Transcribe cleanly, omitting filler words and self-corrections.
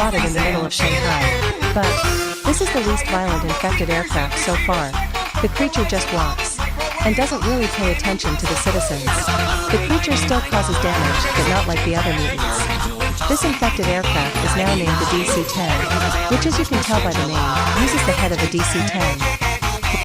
spotted in the middle of Shanghai. But this is the least violent infected aircraft so far. The creature just walks and doesn't really pay attention to the citizens. The creature still causes damage, but not like the other mutants. This infected aircraft is now named the DC-10, which, as you can tell by the name, uses the head of a DC-10.